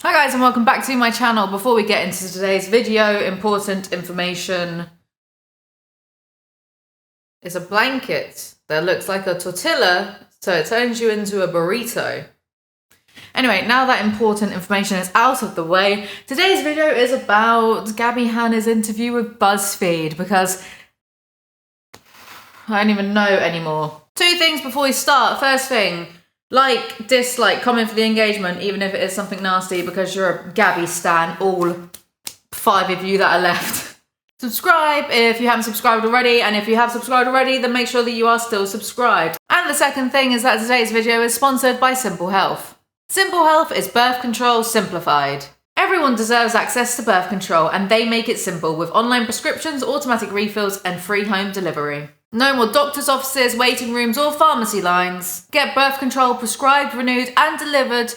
Hi guys and welcome back to my channel. Before we get into today's video, important information. It's a blanket that looks like a tortilla, so it turns you into a burrito. Anyway, now that important information is out of the way, today's video is about Gabbie Hanna's interview with BuzzFeed, because I don't even know anymore. Two things before we start. First thing, like, dislike, comment for the engagement, even if it is something nasty, because you're a Gabbie stan, all 5 of you that are left. Subscribe if you haven't subscribed already, and if you have subscribed already, then make sure that you are still subscribed. And the second thing is that today's video is sponsored by Simple Health. Simple Health is birth control simplified. Everyone deserves access to birth control, and they make it simple with online prescriptions, automatic refills, and free home delivery. No more doctor's offices, waiting rooms, or pharmacy lines. Get birth control prescribed, renewed, and delivered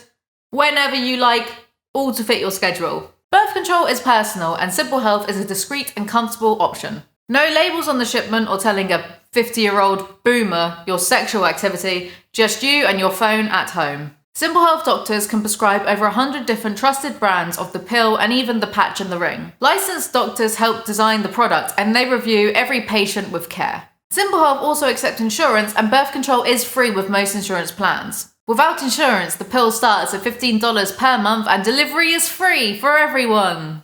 whenever you like, all to fit your schedule. Birth control is personal, and Simple Health is a discreet and comfortable option. No labels on the shipment or telling a 50-year-old boomer your sexual activity, just you and your phone at home. Simple Health doctors can prescribe over 100 different trusted brands of the pill and even the patch and the ring. Licensed doctors help design the product, and they review every patient with care. Simple Health also accepts insurance, and birth control is free with most insurance plans. Without insurance, the pill starts at $15 per month and delivery is free for everyone.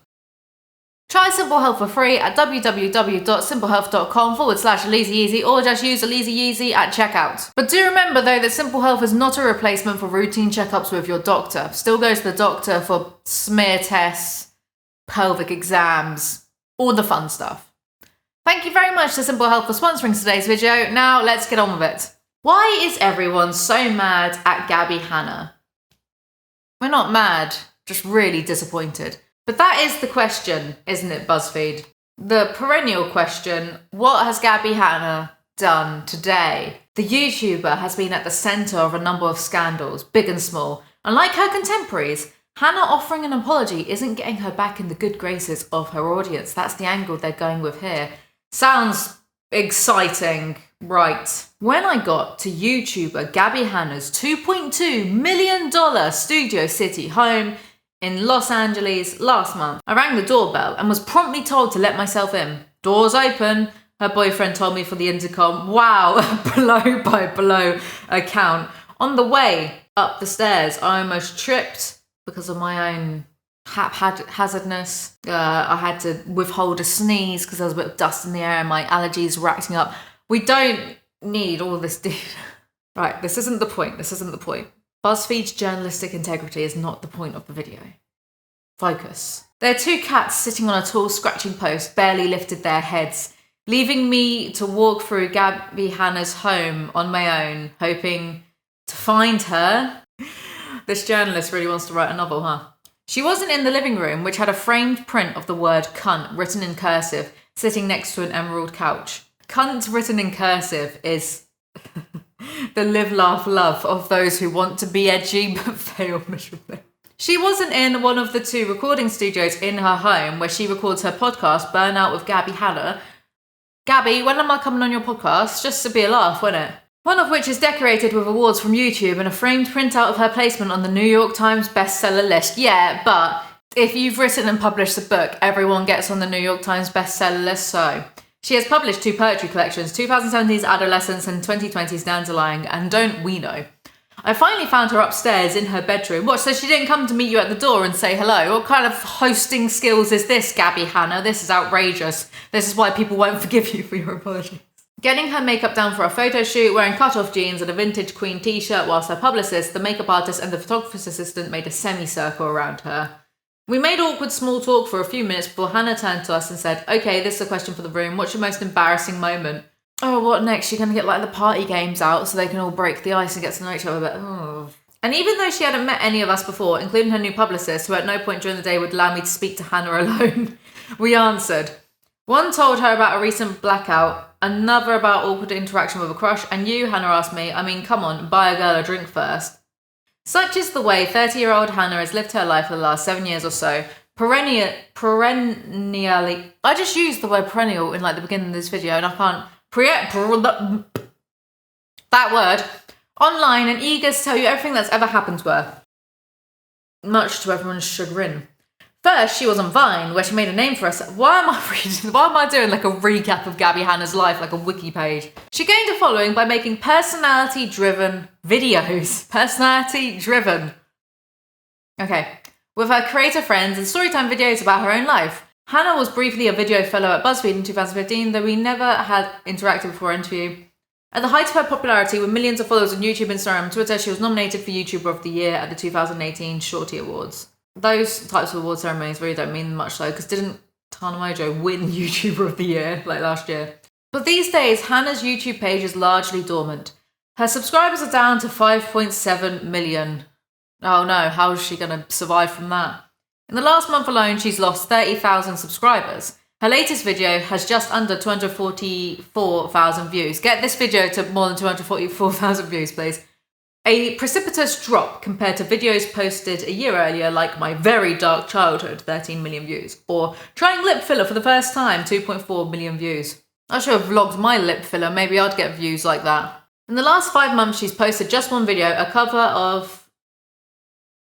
Try Simple Health for free at www.simplehealth.com/Alizee or just use Alizee at checkout. But do remember though that Simple Health is not a replacement for routine checkups with your doctor. Still go to the doctor for smear tests, pelvic exams, all the fun stuff. Thank you very much to Simple Health for sponsoring today's video. Now let's get on with it. Why is everyone so mad at Gabbie Hanna? We're not mad, just really disappointed. But that is the question, isn't it, BuzzFeed? The perennial question, what has Gabbie Hanna done today? The YouTuber has been at the centre of a number of scandals, big and small. Unlike her contemporaries, Hanna offering an apology isn't getting her back in the good graces of her audience. That's the angle they're going with here. Sounds exciting, right? When I got to YouTuber Gabbie Hanna's $2.2 million Studio City home in Los Angeles last month, I rang the doorbell and was promptly told to let myself in. Doors open, her boyfriend told me for the intercom. Wow, blow by blow account. On the way up the stairs, I almost tripped because of my own haphazardness. I had to withhold a sneeze because there was a bit of dust in the air and my allergies were acting up. We don't need all this Right, this isn't the point. BuzzFeed's journalistic integrity is not the point of the video. Focus. There are 2 cats sitting on a tall scratching post, barely lifted their heads, leaving me to walk through Gabbie Hanna's home on my own, hoping to find her. This journalist really wants to write a novel, huh? She wasn't in the living room, which had a framed print of the word cunt written in cursive, sitting next to an emerald couch. Cunt written in cursive is the live, laugh, love of those who want to be edgy but fail miserably. She wasn't in one of the 2 recording studios in her home where she records her podcast, Burnout with Gabbie Hanna. Gabbie, when am I coming on your podcast? Just to be a laugh, wasn't it? One of which is decorated with awards from YouTube and a framed printout of her placement on the New York Times bestseller list. Yeah, but if you've written and published a book, everyone gets on the New York Times bestseller list, so. She has published 2 poetry collections, 2017's Adolescence and 2020's Dandelion, and don't we know. I finally found her upstairs in her bedroom. What, so she didn't come to meet you at the door and say hello? What kind of hosting skills is this, Gabbie Hanna? This is outrageous. This is why people won't forgive you for your apologies. Getting her makeup done for a photo shoot, wearing cut-off jeans and a vintage Queen t-shirt, whilst her publicist, the makeup artist and the photographer's assistant made a semicircle around her. We made awkward small talk for a few minutes before Hanna turned to us and said, okay, this is a question for the room. What's your most embarrassing moment? Oh, what next? You're going to get like the party games out so they can all break the ice and get to know each other, but oh. And even though she hadn't met any of us before, including her new publicist, who at no point during the day would allow me to speak to Hanna alone, we answered. One told her about a recent blackout, another about awkward interaction with a crush, and you, Hanna asked me, I mean, come on, buy a girl a drink first. Such is the way 30-year-old Hanna has lived her life for the last 7 years or so, perennially. I just used the word perennial in like the beginning of this video and I can't that word online and eager to tell you everything that's ever happened to her. much to everyone's chagrin. First, she was on Vine, where she made a name for herself. Why am I doing like a recap of Gabbie Hanna's life, like a wiki page? She gained a following by making personality-driven videos. Personality-driven. Okay. With her creator friends and storytime videos about her own life. Hanna was briefly a video fellow at BuzzFeed in 2015, though we never had interacted before her interview. At the height of her popularity, with millions of followers on YouTube, Instagram, and Twitter, she was nominated for YouTuber of the Year at the 2018 Shorty Awards. Those types of award ceremonies really don't mean much though, because didn't Tana Mojo win YouTuber of the Year like last year? But these days, Hanna's YouTube page is largely dormant. Her subscribers are down to 5.7 million. Oh no, how is she going to survive from that? In the last month alone, she's lost 30,000 subscribers. Her latest video has just under 244,000 views. Get this video to more than 244,000 views, please. A precipitous drop compared to videos posted a year earlier, like My Very Dark Childhood, 13 million views, or Trying Lip Filler for the First Time, 2.4 million views. I should have vlogged my lip filler, maybe I'd get views like that. In the last 5 months, she's posted just one video, a cover of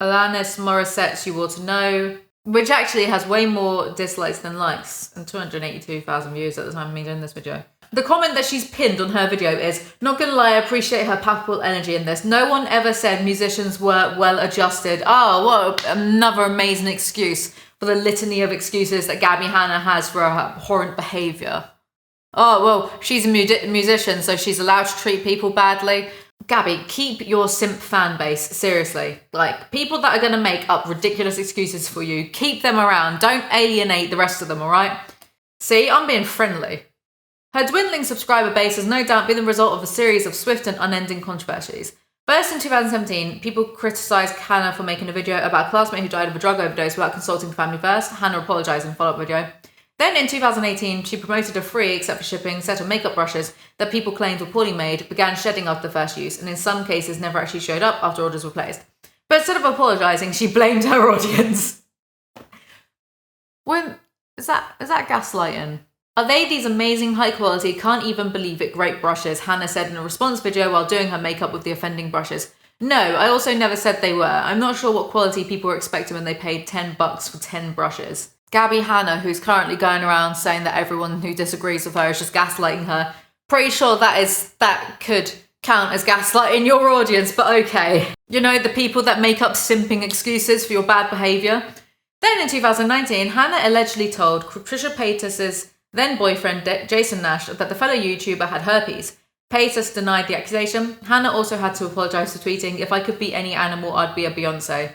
Alanis Morissette's You Ought to Know, which actually has way more dislikes than likes, and 282,000 views at the time of me doing this video. The comment that she's pinned on her video is, "Not gonna lie, I appreciate her palpable energy in this. No one ever said musicians were well adjusted." Oh, what another amazing excuse for the litany of excuses that Gabbie Hanna has for her abhorrent behaviour. Oh, well, she's a musician, so she's allowed to treat people badly. Gabbie, keep your simp fan base, seriously. Like, people that are going to make up ridiculous excuses for you, keep them around. Don't alienate the rest of them, alright? See, I'm being friendly. Her dwindling subscriber base has no doubt been the result of a series of swift and unending controversies. First, in 2017, people criticised Hanna for making a video about a classmate who died of a drug overdose without consulting the family first. Hanna apologised in a follow-up video. Then in 2018, she promoted a free, except for shipping, set of makeup brushes that people claimed were poorly made, began shedding after the first use, and in some cases never actually showed up after orders were placed. But instead of apologising, she blamed her audience. Is that gaslighting? Are they these amazing, high quality, can't even believe it great brushes? Hanna said in a response video while doing her makeup with the offending brushes. No, I also never said they were. I'm not sure what quality people were expecting when they paid $10 for 10 brushes. Gabbie Hanna, who's currently going around saying that everyone who disagrees with her is just gaslighting her. Pretty sure that could count as gaslighting your audience, but okay. You know, the people that make up simping excuses for your bad behaviour. Then in 2019, Hanna allegedly told Trisha Paytas' then boyfriend Jason Nash that the fellow YouTuber had herpes. Paytas denied the accusation. Hanna also had to apologise for tweeting, "If I could be any animal, I'd be a Beyonce."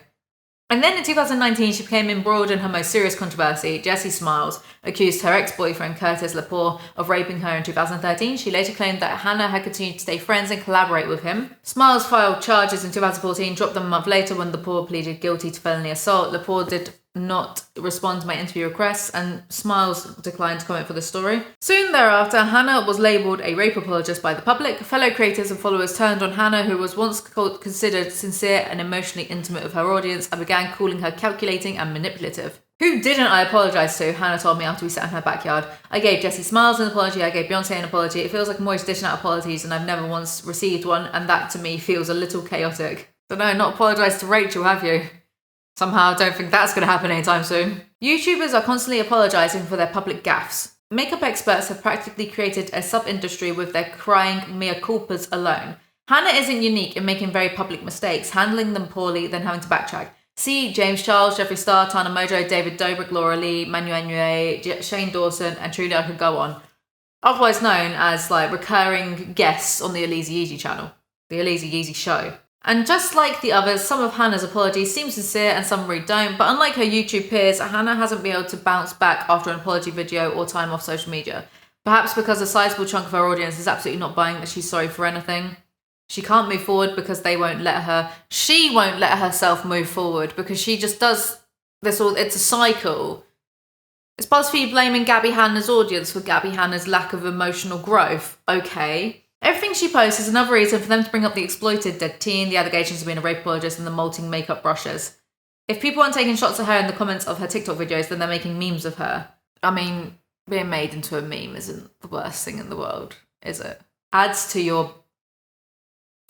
And then in 2019, she became embroiled in her most serious controversy. Jessie Smiles accused her ex-boyfriend Curtis Lepore of raping her in 2013. She later claimed that Hanna had continued to stay friends and collaborate with him. Smiles filed charges in 2014, dropped them a month later when Lepore pleaded guilty to felony assault. Lepore did not respond to my interview requests, and Smiles declined to comment for the story. Soon thereafter, Hanna was labelled a rape apologist by the public. Fellow creators and followers turned on Hanna, who was once considered sincere and emotionally intimate with her audience, and began calling her calculating and manipulative. Who didn't I apologise to? Hanna told me after we sat in her backyard. I gave Jessie Smiles an apology, I gave Beyonce an apology. It feels like I'm always dishing out apologies and I've never once received one, and that to me feels a little chaotic. So no, not apologised to Rachel, have you? Somehow I don't think that's going to happen anytime soon. YouTubers are constantly apologising for their public gaffes. Makeup experts have practically created a sub-industry with their crying mea culpas alone. Hanna isn't unique in making very public mistakes, handling them poorly, then having to backtrack. See James Charles, Jeffree Star, Tana Mojo, David Dobrik, Laura Lee, Manuel Nue, Shane Dawson, and truly I could go on. Otherwise known as recurring guests on the Alizee channel, the Alizee show. And just like the others, some of Hanna's apologies seem sincere and some really don't, but unlike her YouTube peers, Hanna hasn't been able to bounce back after an apology video or time off social media. Perhaps because a sizable chunk of her audience is absolutely not buying that she's sorry for anything. She can't move forward because she won't let herself move forward because she just does this all, it's a cycle. Is BuzzFeed blaming Gabbie Hanna's audience for Gabbie Hanna's lack of emotional growth? Okay. Everything she posts is another reason for them to bring up the exploited dead teen, the allegations of being a rape apologist, and the molting makeup brushes. If people aren't taking shots at her in the comments of her TikTok videos, then they're making memes of her. I mean, being made into a meme isn't the worst thing in the world, is it? Adds to your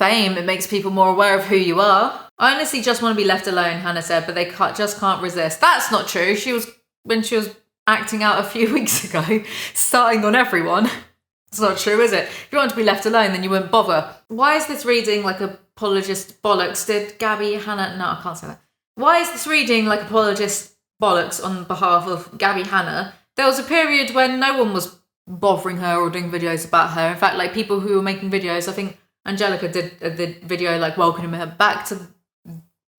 fame. It makes people more aware of who you are. I honestly just want to be left alone, Hannah said, but they just can't resist. That's not true. When she was acting out a few weeks ago, starting on everyone. It's not true, is it? If you want to be left alone, then you wouldn't bother. Why is this reading like apologist bollocks? Did Gabbie Hanna... No, I can't say that. Why is this reading like apologist bollocks on behalf of Gabbie Hanna? There was a period when no one was bothering her or doing videos about her. In fact, like people who were making videos, I think Angelica did a video like welcoming her back to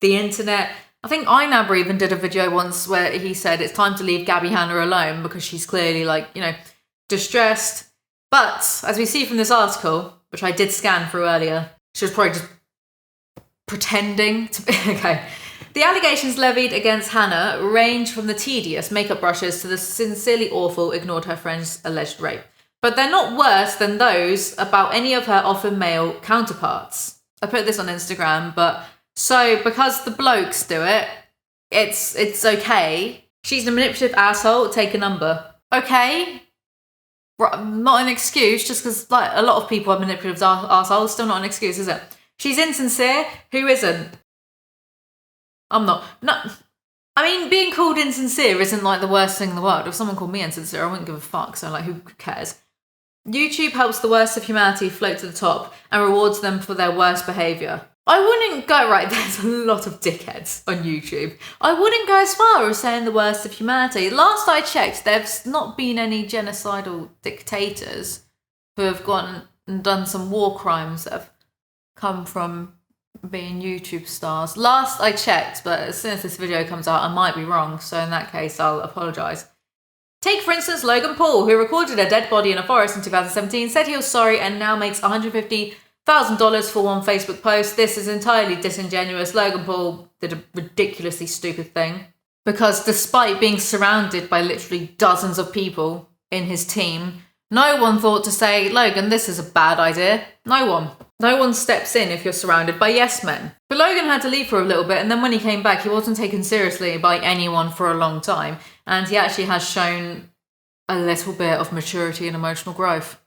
the internet. I think Einabber even did a video once where he said it's time to leave Gabbie Hanna alone because she's clearly like, distressed. But as we see from this article, which I did scan through earlier, she was probably just pretending to be okay. The allegations levied against Hanna range from the tedious makeup brushes to the sincerely awful ignored her friend's alleged rape. But they're not worse than those about any of her often male counterparts. I put this on Instagram, but so because the blokes do it, it's okay. She's a manipulative asshole, take a number. Okay? Not an excuse, just because like a lot of people are manipulative assholes, still not an excuse, is it? She's insincere, who isn't? I'm not. No, I mean, being called insincere isn't like the worst thing in the world. If someone called me insincere, I wouldn't give a fuck, so like who cares? YouTube helps the worst of humanity float to the top and rewards them for their worst behaviour. I wouldn't go, right, there's a lot of dickheads on YouTube. I wouldn't go as far as saying the worst of humanity. Last I checked, there's not been any genocidal dictators who have gone and done some war crimes that have come from being YouTube stars. Last I checked, but as soon as this video comes out, I might be wrong, so in that case, I'll apologise. Take, for instance, Logan Paul, who recorded a dead body in a forest in 2017, said he was sorry and now makes $150,000 for one Facebook post. This is entirely disingenuous. Logan Paul did a ridiculously stupid thing because despite being surrounded by literally dozens of people in his team, no one thought to say, Logan, this is a bad idea. No one. No one steps in if you're surrounded by yes men. But Logan had to leave for a little bit, and then when he came back, he wasn't taken seriously by anyone for a long time, and he actually has shown a little bit of maturity and emotional growth.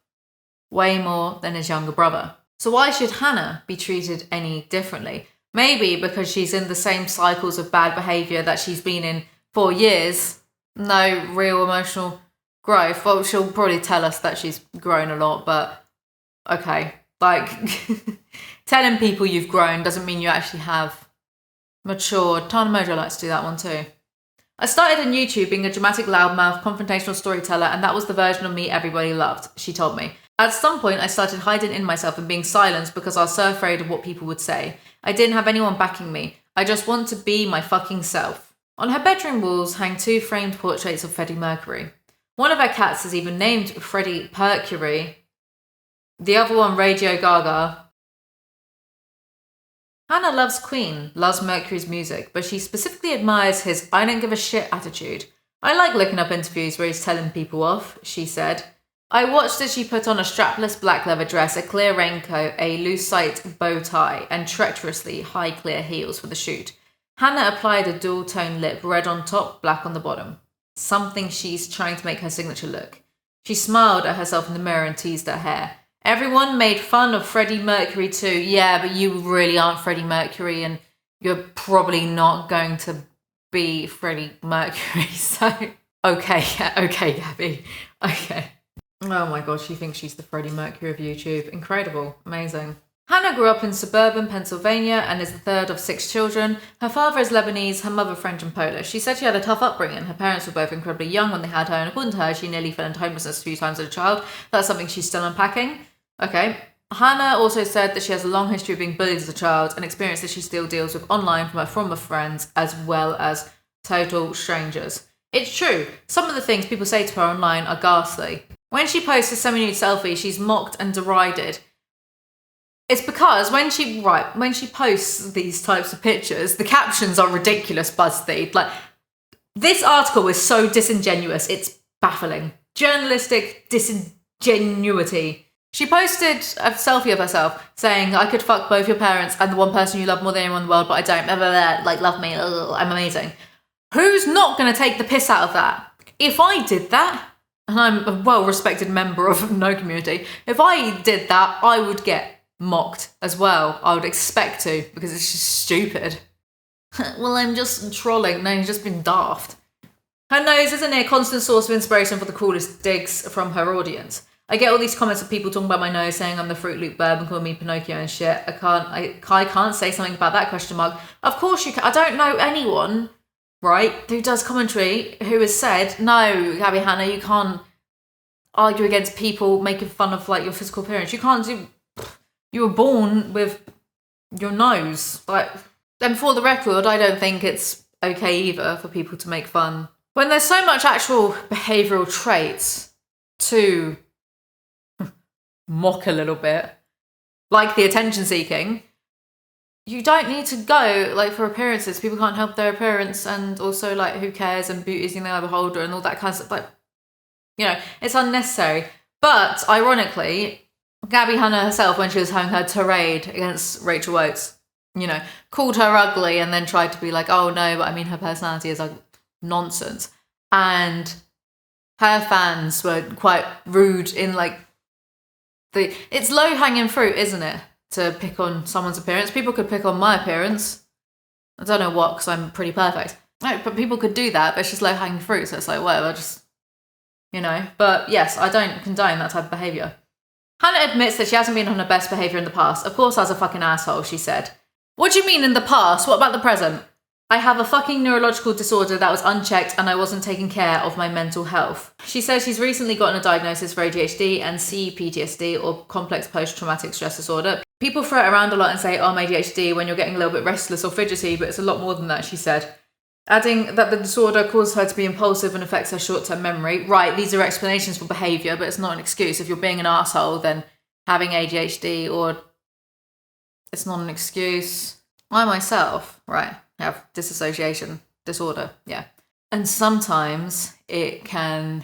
Way more than his younger brother. So why should Hannah be treated any differently? Maybe because she's in the same cycles of bad behaviour that she's been in for years. No real emotional growth. Well, she'll probably tell us that she's grown a lot, but okay. Like, telling people you've grown doesn't mean you actually have matured. Tana Mojo likes to do that one too. I started on YouTube being a dramatic, loudmouth, confrontational storyteller, and that was the version of me everybody loved, she told me. At some point, I started hiding in myself and being silenced because I was so afraid of what people would say. I didn't have anyone backing me. I just want to be my fucking self. On her bedroom walls hang 2 framed portraits of Freddie Mercury. One of her cats is even named Freddie Mercury. The other one, Radio Gaga. Hannah loves Queen, loves Mercury's music, but she specifically admires his I don't give a shit attitude. I like looking up interviews where he's telling people off, she said. I watched as she put on a strapless black leather dress, a clear raincoat, a lucite bow tie, and treacherously high clear heels for the shoot. Hannah applied a dual-tone lip, red on top, black on the bottom. Something she's trying to make her signature look. She smiled at herself in the mirror and teased her hair. Everyone made fun of Freddie Mercury too. Yeah, but you really aren't Freddie Mercury, and you're probably not going to be Freddie Mercury, so... Okay, Gabbie. Okay. Oh my god, she thinks she's the Freddie Mercury of YouTube. Incredible. Amazing. Hannah grew up in suburban Pennsylvania and is the third of 6 children. Her father is Lebanese, her mother French and Polish. She said she had a tough upbringing. Her parents were both incredibly young when they had her, and according to her, she nearly fell into homelessness a few times as a child. That's something she's still unpacking. Okay. Hannah also said that she has a long history of being bullied as a child, an experience that she still deals with online from her former friends as well as total strangers. It's true. Some of the things people say to her online are ghastly. When she posts a semi-nude selfie, she's mocked and derided. It's because when she posts these types of pictures, the captions are ridiculous, BuzzFeed. Like, this article is so disingenuous, it's baffling. Journalistic disingenuity. She posted a selfie of herself saying, I could fuck both your parents and the one person you love more than anyone in the world, but I don't. Blah, blah, blah. Like, love me. Ugh, I'm amazing. Who's not going to take the piss out of that? If I did that, and I'm a well-respected member of no community, if I did that, I would get mocked as well. I would expect to, because it's just stupid. Well, I'm just trolling. No, you've just been daft. Her nose is a near constant source of inspiration for the coolest digs from her audience. I get all these comments of people talking about my nose, saying I'm the Fruit Loop Burb and calling me Pinocchio and shit. I can't say something about that, question mark. Of course you can. I don't know anyone, right, who does commentary who has said, no, Gabbie Hanna, you can't argue against people making fun of like your physical appearance. You can't do. You were born with your nose. Like, and for the record, I don't think it's okay either for people to make fun when there's so much actual behavioural traits to mock a little bit, like the attention seeking. You don't need to go like for appearances. People can't help their appearance, and also like who cares, and beauty's in the eye of the beholder and all that kind of stuff. Like, you know, it's unnecessary. But ironically, Gabbie Hanna herself, when she was having her tirade against Rachel Oates, you know, called her ugly and then tried to be like, oh no, but I mean her personality is like nonsense. And her fans were quite rude in like it's low hanging fruit, isn't it? To pick on someone's appearance. People could pick on my appearance. I don't know what, because I'm pretty perfect. No, but people could do that, but it's just low hanging fruit. So it's like, whatever, just, you know. But yes, I don't condone that type of behaviour. Hanna admits that she hasn't been on her best behaviour in the past. Of course I was a fucking asshole, she said. What do you mean in the past? What about the present? I have a fucking neurological disorder that was unchecked and I wasn't taking care of my mental health. She says she's recently gotten a diagnosis for ADHD and CPTSD, or complex post-traumatic stress disorder. People throw it around a lot and say, oh, I'm ADHD when you're getting a little bit restless or fidgety, but it's a lot more than that, she said. Adding that the disorder causes her to be impulsive and affects her short-term memory. Right, these are explanations for behaviour, but it's not an excuse. If you're being an arsehole, then having ADHD, or it's not an excuse. I myself, right, have dissociation disorder, yeah. And sometimes it can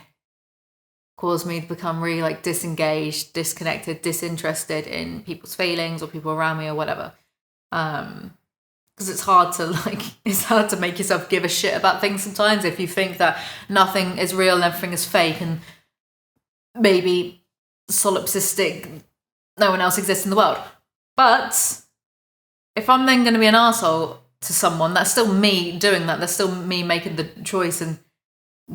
cause me to become really like disengaged, disconnected, disinterested in people's feelings or people around me or whatever. Because it's hard to make yourself give a shit about things sometimes if you think that nothing is real and everything is fake, and maybe solipsistic, no one else exists in the world. But if I'm then going to be an arsehole to someone, that's still me doing that. That's still me making the choice and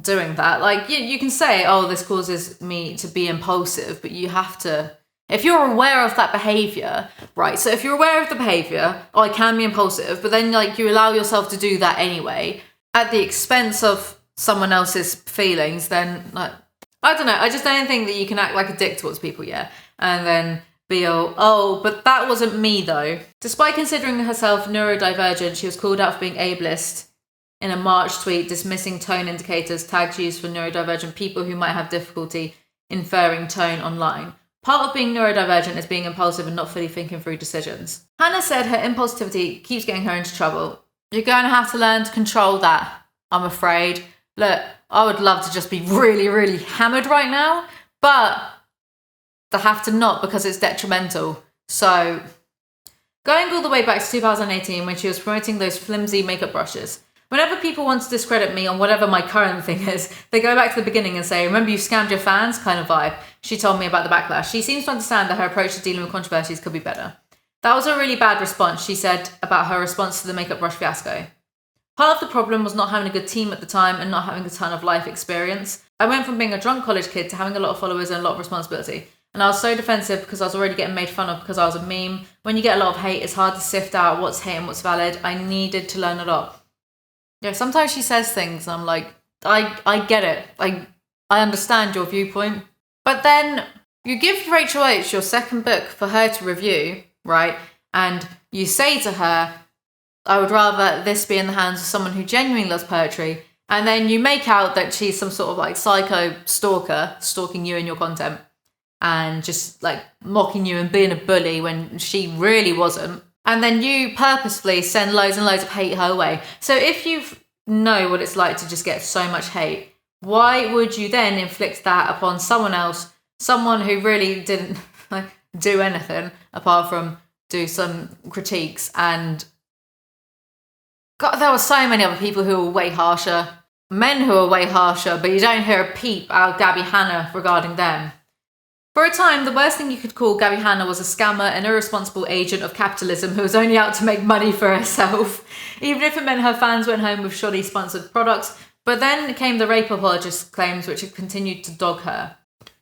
doing that. Like, you can say, oh, this causes me to be impulsive, but you have to, if you're aware of that behaviour, right, so if you're aware of the behaviour, oh, I can be impulsive, but then like you allow yourself to do that anyway, at the expense of someone else's feelings, then like, I don't know, I just don't think that you can act like a dick towards people, yeah, and then be all, oh, but that wasn't me though. Despite considering herself neurodivergent, she was called out for being ableist in a March tweet dismissing tone indicators, tags used for neurodivergent people who might have difficulty inferring tone online. Part of being neurodivergent is being impulsive and not fully thinking through decisions. Hanna said her impulsivity keeps getting her into trouble. You're going to have to learn to control that, I'm afraid. Look, I would love to just be really, really hammered right now, but I have to not, because it's detrimental. So, going all the way back to 2018 when she was promoting those flimsy makeup brushes. Whenever people want to discredit me on whatever my current thing is, they go back to the beginning and say, remember you scammed your fans? Kind of vibe. She told me about the backlash. She seems to understand that her approach to dealing with controversies could be better. That was a really bad response, she said about her response to the makeup brush fiasco. Part of the problem was not having a good team at the time and not having a ton of life experience. I went from being a drunk college kid to having a lot of followers and a lot of responsibility. And I was so defensive because I was already getting made fun of because I was a meme. When you get a lot of hate, it's hard to sift out what's hate and what's valid. I needed to learn a lot. Yeah, sometimes she says things and I'm like, I get it. I understand your viewpoint. But then you give Rachel Oates your second book for her to review, right? And you say to her, I would rather this be in the hands of someone who genuinely loves poetry. And then you make out that she's some sort of like psycho stalker stalking you and your content and just like mocking you and being a bully when she really wasn't. And then you purposefully send loads and loads of hate her way. So if you know what it's like to just get so much hate, why would you then inflict that upon someone else, someone who really didn't do anything apart from do some critiques? And God, there were so many other people who were way harsher, men who were way harsher, but you don't hear a peep out of Gabbie Hanna regarding them. For a time, the worst thing you could call Gabbie Hanna was a scammer, an irresponsible agent of capitalism who was only out to make money for herself, even if it meant her fans went home with shoddy sponsored products. But then came the rape apologist claims, which have continued to dog her.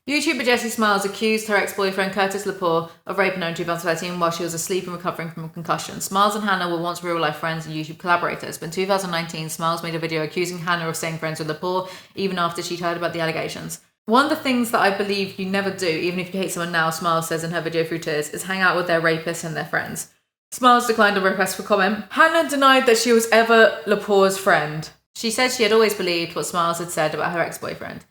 YouTuber Jessie Smiles accused her ex-boyfriend Curtis Lepore of raping her in 2013 while she was asleep and recovering from a concussion. Smiles and Hanna were once real-life friends and YouTube collaborators, but in 2019, Smiles made a video accusing Hanna of staying friends with Lepore even after she'd heard about the allegations. One of the things that I believe you never do, even if you hate someone now, Smiles says in her video through tears, is hang out with their rapists and their friends. Smiles declined a request for comment. Hanna denied that she was ever Lepore's friend. She said she had always believed what Smiles had said about her ex-boyfriend.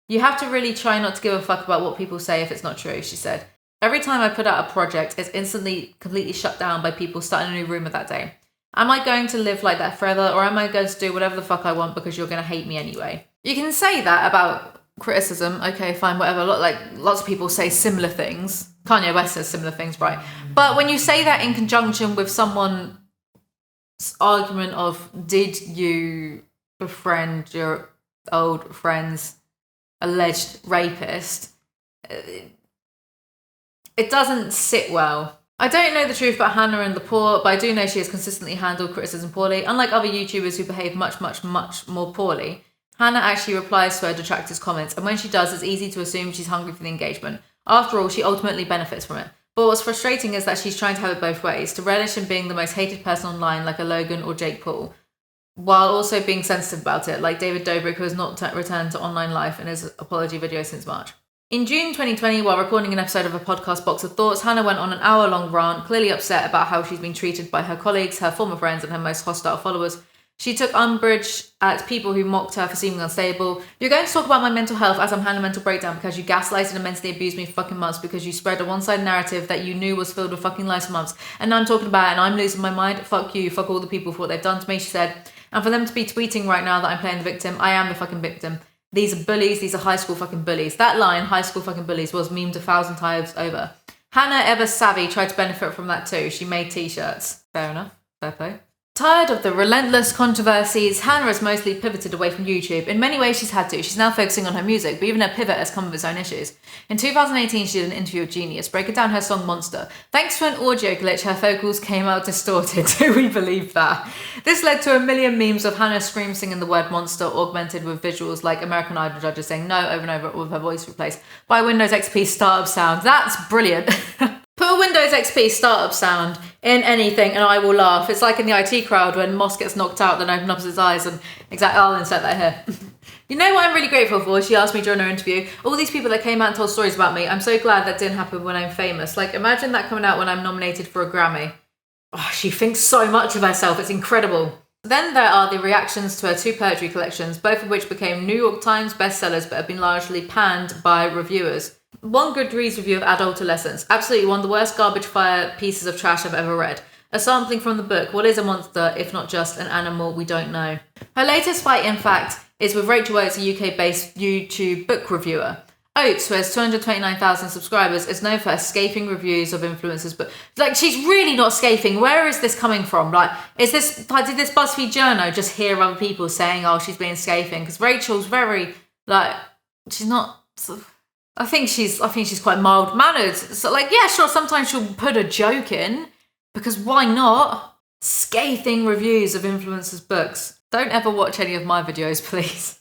You have to really try not to give a fuck about what people say if it's not true, she said. Every time I put out a project, it's instantly completely shut down by people starting a new rumour that day. Am I going to live like that forever, or am I going to do whatever the fuck I want because you're going to hate me anyway? You can say that about criticism, okay, fine, whatever. Lots of people say similar things. Kanye West says similar things, right? But when you say that in conjunction with someone's argument of, did you befriend your old friend's alleged rapist, it doesn't sit well. I don't know the truth about Hanna and Lepore, but I do know she has consistently handled criticism poorly. Unlike other YouTubers who behave much more poorly, Hanna actually replies to her detractors' comments, and when she does, it's easy to assume she's hungry for the engagement. After all, she ultimately benefits from it. But what's frustrating is that she's trying to have it both ways, to relish in being the most hated person online like a Logan or Jake Paul, while also being sensitive about it, like David Dobrik, who has not returned to online life in his apology video since March. In June 2020, while recording an episode of a podcast Box of Thoughts, Hanna went on an hour-long rant, clearly upset about how she's been treated by her colleagues, her former friends, and her most hostile followers. She took umbrage at people who mocked her for seeming unstable. You're going to talk about my mental health as I'm having a mental breakdown because you gaslighted and mentally abused me for fucking months because you spread a one-sided narrative that you knew was filled with fucking lies for months. And now I'm talking about it and I'm losing my mind. Fuck you, fuck all the people for what they've done to me, she said. And for them to be tweeting right now that I'm playing the victim, I am the fucking victim. These are bullies, these are high school fucking bullies. That line, high school fucking bullies, was memed 1,000 times over. Hanna, ever savvy, tried to benefit from that too. She made t-shirts. Fair enough. Fair play. Tired of the relentless controversies, Hanna has mostly pivoted away from YouTube. In many ways she's had to. She's now focusing on her music, but even her pivot has come with its own issues. In 2018, she did an interview with Genius, breaking down her song Monster. Thanks to an audio glitch, her vocals came out distorted. Do we believe that? This led to a million memes of Hanna scream singing the word monster, augmented with visuals like American Idol judges saying no over and over with her voice replaced by Windows XP startup sound. That's brilliant. Put a Windows XP startup sound in anything and I will laugh. It's like in the IT crowd when Moss gets knocked out, then opens up his eyes and exactly, I'll insert that here. You know what I'm really grateful for? She asked me during her interview. All these people that came out and told stories about me, I'm so glad that didn't happen when I'm famous. Like, imagine that coming out when I'm nominated for a Grammy. Oh, she thinks so much of herself. It's incredible. Then there are the reactions to her 2 poetry collections, both of which became New York Times bestsellers but have been largely panned by reviewers. One Goodreads review of Adolescence. Absolutely one of the worst garbage fire pieces of trash I've ever read. A sampling from the book, What is a Monster if not just an animal we don't know? Her latest fight, in fact, is with Rachel Oates, a UK-based YouTube book reviewer. Oates, who has 229,000 subscribers, is known for her scathing reviews of influencers, but like she's really not scathing. Where is this coming from? Did this BuzzFeed journo just hear other people saying, oh, she's being scathing? Because Rachel's very she's not. I think she's quite mild-mannered. So, yeah, sure, sometimes she'll put a joke in, because why not? Scathing reviews of influencers' books. Don't ever watch any of my videos, please.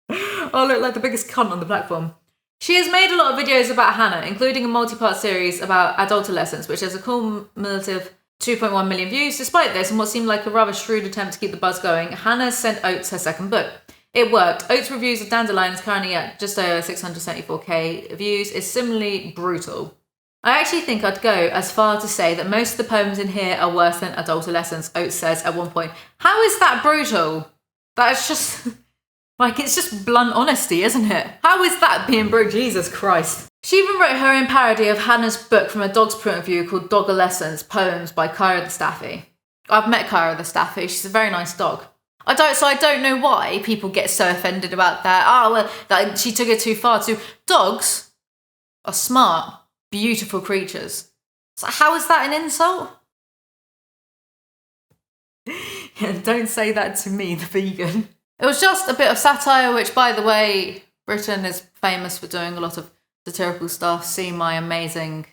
I look like the biggest cunt on the platform. She has made a lot of videos about Hanna, including a multi-part series about adolescence, which has a cumulative 2.1 million views. Despite this, and what seemed like a rather shrewd attempt to keep the buzz going, Hanna sent Oates her second book. It worked. Oates' reviews of Dandelion is currently at just over 674k views. Is similarly brutal. I actually think I'd go as far to say that most of the poems in here are worse than Adolescence, Oates says at one point. How is that brutal? That's just, it's just blunt honesty, isn't it? How is that being brutal? Jesus Christ. She even wrote her own parody of Hannah's book from a dog's point of view called Dog-a-Lessons, Poems by Kyra the Staffy. I've met Kyra the Staffy. She's a very nice dog. I don't know why people get so offended about that. Oh, well, that she took it too far. Dogs are smart, beautiful creatures. So how is that an insult? Yeah, don't say that to me, the vegan. It was just a bit of satire, which, by the way, Britain is famous for doing a lot of satirical stuff, see my amazing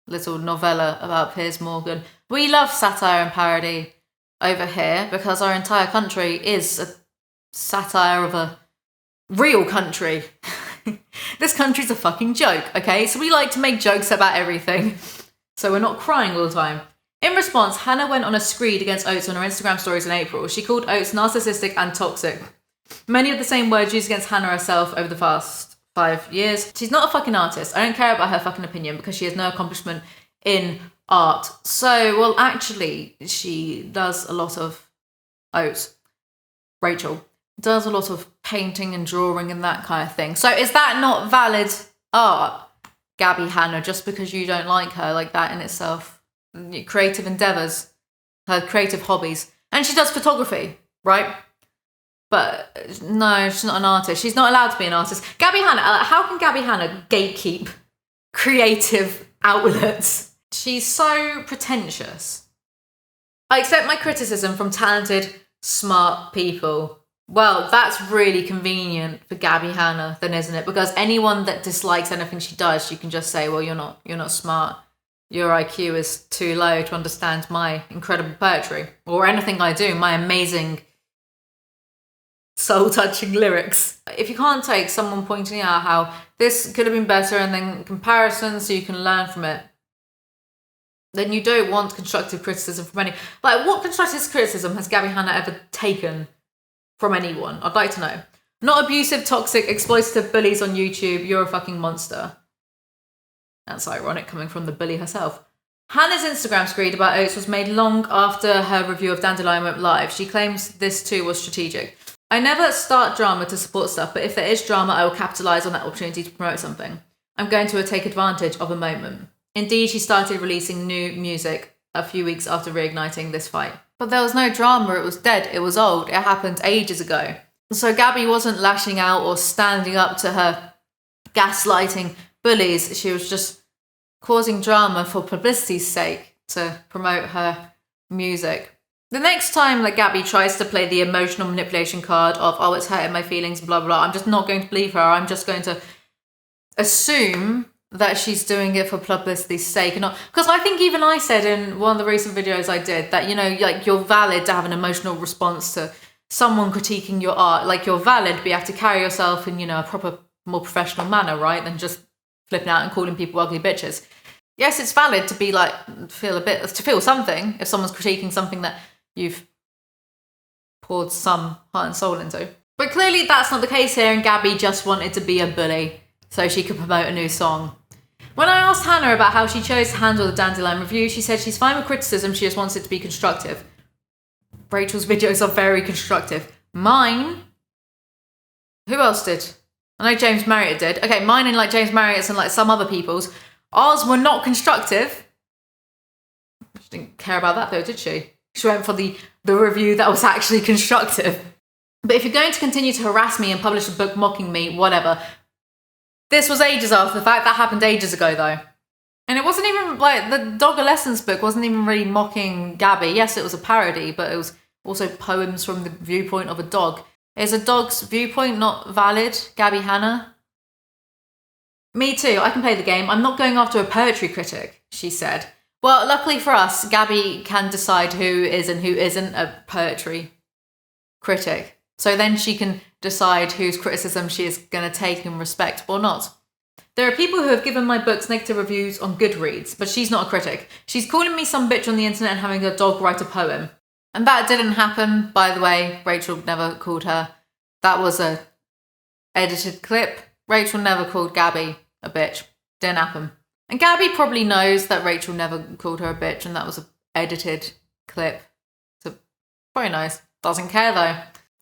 little novella about Piers Morgan. We love satire and parody over here because our entire country is a satire of a real country. This country's a fucking joke, okay? So we like to make jokes about everything, so we're not crying all the time. In response, Hannah went on a screed against Oates on her Instagram stories in April. She called Oates narcissistic and toxic. Many of the same words used against Hannah herself over the past 5 years. She's not a fucking artist. I don't care about her fucking opinion because she has no accomplishment in art. So, well, actually, she does a lot of Oates. Rachel does a lot of painting and drawing and that kind of thing. So is that not valid art, Gabbie Hanna, just because you don't like her like that in itself? Creative endeavours, her creative hobbies. And she does photography, right? But no, she's not an artist. She's not allowed to be an artist. Gabbie Hanna, how can Gabbie Hanna gatekeep creative outlets? She's so pretentious. I accept my criticism from talented, smart people. Well, that's really convenient for Gabbie Hanna, then, isn't it? Because anyone that dislikes anything she does, you can just say, well, you're not smart. Your IQ is too low to understand my incredible poetry or anything I do, my amazing soul-touching lyrics. If you can't take someone pointing out how this could have been better and then comparison so you can learn from it, then you don't want constructive criticism from any... Like, what constructive criticism has Gabbie Hanna ever taken from anyone? I'd like to know. Not abusive, toxic, exploitative bullies on YouTube. You're a fucking monster. That's ironic coming from the bully herself. Hannah's Instagram screed about Oates was made long after her review of Dandelion went live. She claims this too was strategic. I never start drama to support stuff, but if there is drama, I will capitalise on that opportunity to promote something. I'm going to take advantage of a moment. Indeed, she started releasing new music a few weeks after reigniting this fight. But there was no drama, it was dead, it was old, it happened ages ago. So Gabbie wasn't lashing out or standing up to her gaslighting bullies, she was just causing drama for publicity's sake to promote her music. The next time that Gabbie tries to play the emotional manipulation card of, oh, it's hurting my feelings, blah, blah, I'm just not going to believe her. I'm just going to assume that she's doing it for publicity's sake. Because I think even I said in one of the recent videos I did that, you know, like, you're valid to have an emotional response to someone critiquing your art. Like, you're valid, but you have to carry yourself in, you know, a proper, more professional manner, right? Than just flipping out and calling people ugly bitches. Yes, it's valid to be like, to feel something if someone's critiquing something that you've poured some heart and soul into. But clearly that's not the case here, and Gabbie just wanted to be a bully so she could promote a new song. When I asked Hannah about how she chose to handle the Dandelion review, she said she's fine with criticism, she just wants it to be constructive. Rachel's videos are very constructive. Mine? Who else did? I know James Marriott did. Okay, mine and like James Marriott's and like some other people's. Ours were not constructive. She didn't care about that though, did she? She went for the review that was actually constructive. But if you're going to continue to harass me and publish a book mocking me, whatever. This was ages after the fact. That happened ages ago though. And it wasn't even like, the Dog-a-Lessons book wasn't even really mocking Gabbie. Yes, it was a parody, but it was also poems from the viewpoint of a dog. Is a dog's viewpoint not valid, Gabbie Hanna? Me too, I can play the game. I'm not going after a poetry critic, she said. Well, luckily for us, Gabbie can decide who is and who isn't a poetry critic. So then she can decide whose criticism she is going to take and respect or not. There are people who have given my books negative reviews on Goodreads, but she's not a critic. She's calling me some bitch on the internet and having a dog write a poem. And that didn't happen, by the way. Rachel never called her. That was a edited clip. Rachel never called Gabbie a bitch. Didn't happen. And Gabbie probably knows that Rachel never called her a bitch and that was an edited clip. So, very nice. Doesn't care though.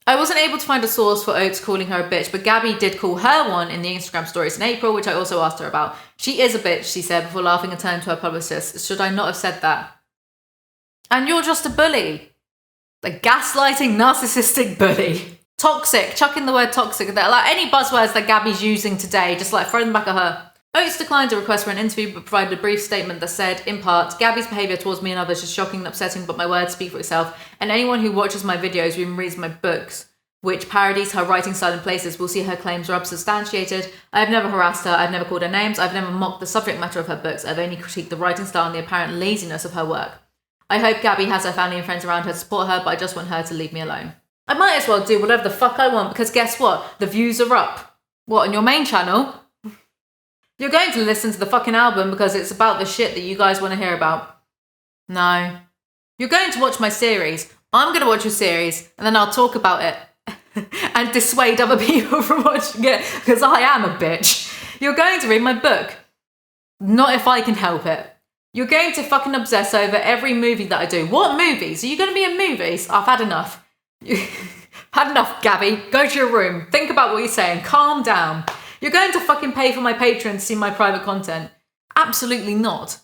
I wasn't able to find a source for Oates calling her a bitch, but Gabbie did call her one in the Instagram stories in April, which I also asked her about. She is a bitch, she said, before laughing and turning to her publicist. Should I not have said that? And you're just a bully. A gaslighting, narcissistic bully. Toxic. Chuck in the word toxic there. Like any buzzwords that Gabbie's using today, just like throw them back at her. Oates declined a request for an interview, but provided a brief statement that said, in part, Gabbie's behaviour towards me and others is shocking and upsetting, but my words speak for itself, and anyone who watches my videos or even reads my books which parodies her writing style in places, will see her claims are unsubstantiated. I have never harassed her, I've never called her names, I've never mocked the subject matter of her books, I've only critiqued the writing style and the apparent laziness of her work. I hope Gabbie has her family and friends around her to support her, but I just want her to leave me alone. I might as well do whatever the fuck I want, because guess what? The views are up. What, on your main channel? You're going to listen to the fucking album because it's about the shit that you guys want to hear about. No. You're going to watch my series. I'm going to watch your series, and then I'll talk about it. And dissuade other people from watching it, because I am a bitch. You're going to read my book. Not if I can help it. You're going to fucking obsess over every movie that I do. What movies? Are you going to be in movies? I've had enough. Had enough, Gabbie. Go to your room. Think about what you're saying. Calm down. You're going to fucking pay for my Patreon to see my private content. Absolutely not.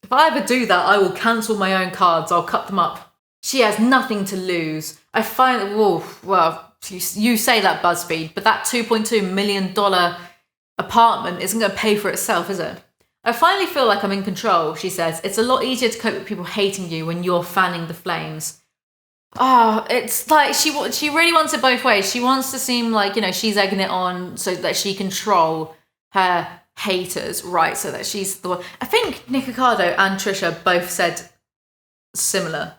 If I ever do that, I will cancel my own cards. I'll cut them up. She has nothing to lose. I find, well, you say that, BuzzFeed, but that $2.2 million apartment isn't going to pay for itself, is it? I finally feel like I'm in control, she says. It's a lot easier to cope with people hating you when you're fanning the flames. Oh, it's like she really wants it both ways. She wants to seem like, you know, she's egging it on so that she control her haters, right? So that she's the one. I think Nick Ricardo and Trisha both said similar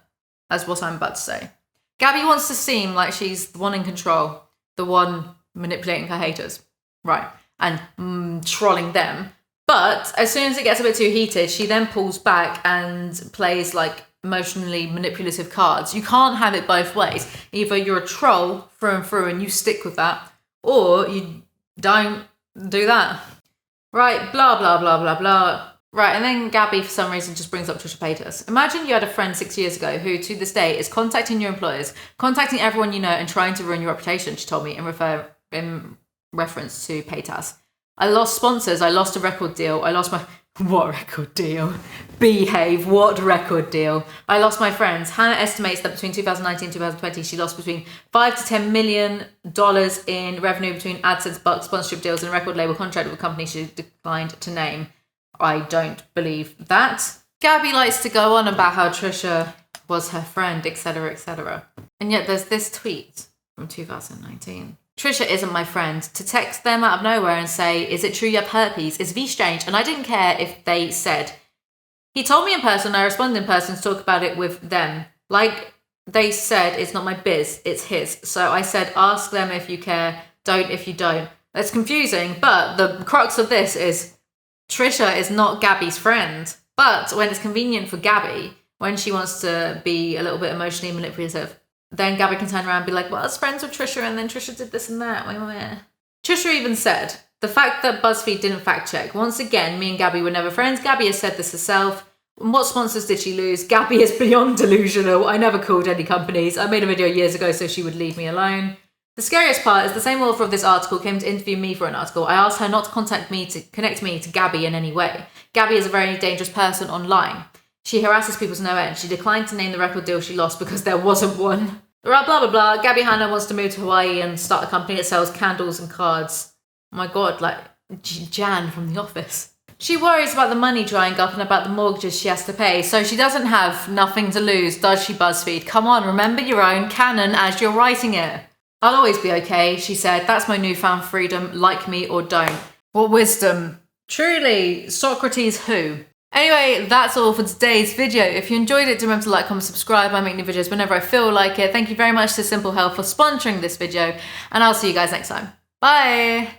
as what I'm about to say. Gabbie wants to seem like she's the one in control, the one manipulating her haters, right? And trolling them. But as soon as it gets a bit too heated, she then pulls back and plays like emotionally manipulative cards. You can't have it both ways. Either you're a troll through and through and you stick with that, or you don't do that. Right, blah, blah, blah, blah, blah. Right, and then Gabbie, for some reason, just brings up Trisha Paytas. Imagine you had a friend 6 years ago who, to this day, is contacting your employers, contacting everyone you know, and trying to ruin your reputation, she told me, in reference to Paytas. I lost sponsors, I lost a record deal, I lost my... What record deal? Behave, what record deal? I lost my friends. Hannah estimates that between 2019 and 2020, she lost between $5 to $10 million in revenue between AdSense, bucks, sponsorship deals, and a record label contract with a company she declined to name. I don't believe that. Gabbie likes to go on about how Trisha was her friend, etc., etc. And yet there's this tweet from 2019. Trisha isn't my friend. To text them out of nowhere and say, is it true you have herpes, is V strange, and I didn't care if they said. He told me in person, I responded in person to talk about it with them. Like they said, it's not my biz, it's his. So I said, ask them if you care, don't if you don't. That's confusing, but the crux of this is Trisha is not Gabbie's friend. But when it's convenient for Gabbie, when she wants to be a little bit emotionally manipulative, then Gabbie can turn around and be like, well, I was friends with Trisha and then Trisha did this and that. Trisha even said, the fact that BuzzFeed didn't fact check. Once again, me and Gabbie were never friends. Gabbie has said this herself. And what sponsors did she lose? Gabbie is beyond delusional. I never called any companies. I made a video years ago so she would leave me alone. The scariest part is the same author of this article came to interview me for an article. I asked her not to connect me to Gabbie in any way. Gabbie is a very dangerous person online. She harasses people to no end. She declined to name the record deal she lost because there wasn't one. Blah, blah, blah. Gabbie Hanna wants to move to Hawaii and start a company that sells candles and cards. Oh my God, like Jan from The Office. She worries about the money drying up and about the mortgages she has to pay, so she doesn't have nothing to lose, does she, BuzzFeed? Come on, remember your own canon as you're writing it. I'll always be okay, she said. That's my newfound freedom, like me or don't. What wisdom. Truly, Socrates who? Anyway, that's all for today's video. If you enjoyed it, do remember to like, comment, subscribe. I make new videos whenever I feel like it. Thank you very much to Simple Health for sponsoring this video, and I'll see you guys next time. Bye!